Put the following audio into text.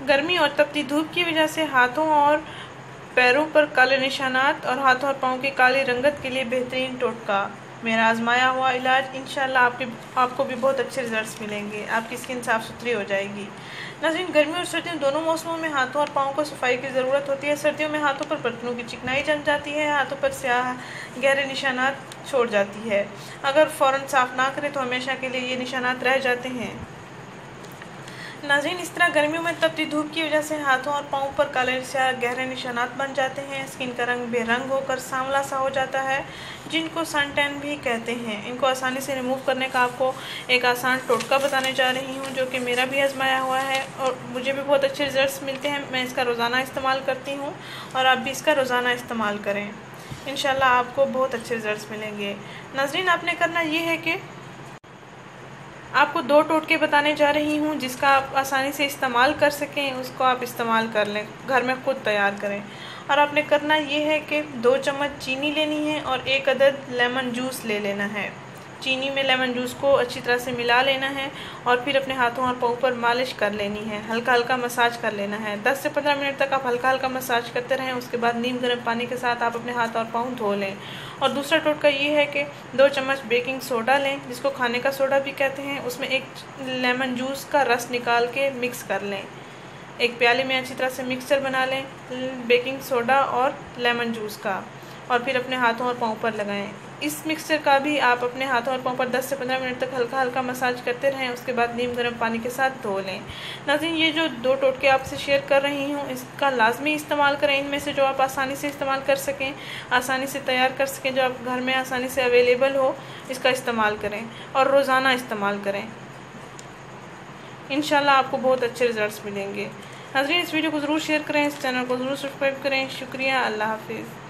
गर्मी और तपती धूप की वजह से हाथों और पैरों पर काले निशानात और हाथों और पाँव की काली रंगत के लिए बेहतरीन टोटका, मेरा आजमाया हुआ इलाज। इंशाल्लाह आपको भी बहुत अच्छे रिजल्ट्स मिलेंगे, आपकी स्किन साफ़ सुथरी हो जाएगी। नाज़रीन, गर्मी और सर्दियों दोनों मौसमों में हाथों और पाँव को सफाई की ज़रूरत होती है। सर्दियों में हाथों पर बर्तनों की चिकनाई जम जाती है, हाथों पर स्याह गहरे निशानात छोड़ जाती है। अगर फ़ौरन साफ़ ना करें तो हमेशा के लिए ये निशानात रह जाते हैं। नाज़रीन, इस तरह गर्मियों में तपती धूप की वजह से हाथों और पाँव पर काले स्याह गहरे निशानात बन जाते हैं। स्किन का रंग बेरंग होकर सांवला सा हो जाता है, जिनको सन टैन भी कहते हैं। इनको आसानी से रिमूव करने का आपको एक आसान टोटका बताने जा रही हूँ, जो कि मेरा भी आजमाया हुआ है और मुझे भी बहुत अच्छे रिजल्ट्स मिलते हैं। मैं इसका रोज़ाना इस्तेमाल करती हूँ और आप भी इसका रोज़ाना इस्तेमाल करें। इंशाल्लाह आपको बहुत अच्छे रिजल्ट्स मिलेंगे। नाज़रीन, आपने करना ये है कि आपको 2 टोटके बताने जा रही हूँ, जिसका आप आसानी से इस्तेमाल कर सकें, उसको आप इस्तेमाल कर लें, घर में ख़ुद तैयार करें। और आपने करना ये है कि 2 चम्मच चीनी लेनी है और 1 अदद लेमन जूस ले लेना है। चीनी में लेमन जूस को अच्छी तरह से मिला लेना है और फिर अपने हाथों और पाँव पर मालिश कर लेनी है, हल्का हल्का मसाज कर लेना है। 10 से 15 मिनट तक आप हल्का हल्का मसाज करते रहें। उसके बाद नीम गर्म पानी के साथ आप अपने हाथ और पाँव धो लें। और दूसरा टोटका ये है कि 2 चम्मच बेकिंग सोडा लें, जिसको खाने का सोडा भी कहते हैं। उसमें 1 लेमन जूस का रस निकाल के मिक्स कर लें। एक प्याले में अच्छी तरह से मिक्सचर बना लें बेकिंग सोडा और लेमन जूस का, और फिर अपने हाथों और पाँव पर लगाएं। इस मिक्सचर का भी आप अपने हाथों और पाँव पर 10 से 15 मिनट तक हल्का हल्का मसाज करते रहें। उसके बाद नीम गर्म पानी के साथ धो लें। नाज़रीन, ये जो 2 टोटके आपसे शेयर कर रही हूँ, इसका लाजमी इस्तेमाल करें। इनमें से जो आप आसानी से इस्तेमाल कर सकें, आसानी से तैयार कर सकें, जो आप घर में आसानी से अवेलेबल हो, इसका इस्तेमाल करें और रोज़ाना इस्तेमाल करें। इंशाल्लाह आपको बहुत अच्छे रिजल्ट्स मिलेंगे। नाज़रीन, इस वीडियो को ज़रूर शेयर करें, इस चैनल को ज़रूर सब्सक्राइब करें। शुक्रिया, अल्लाह हाफिज़।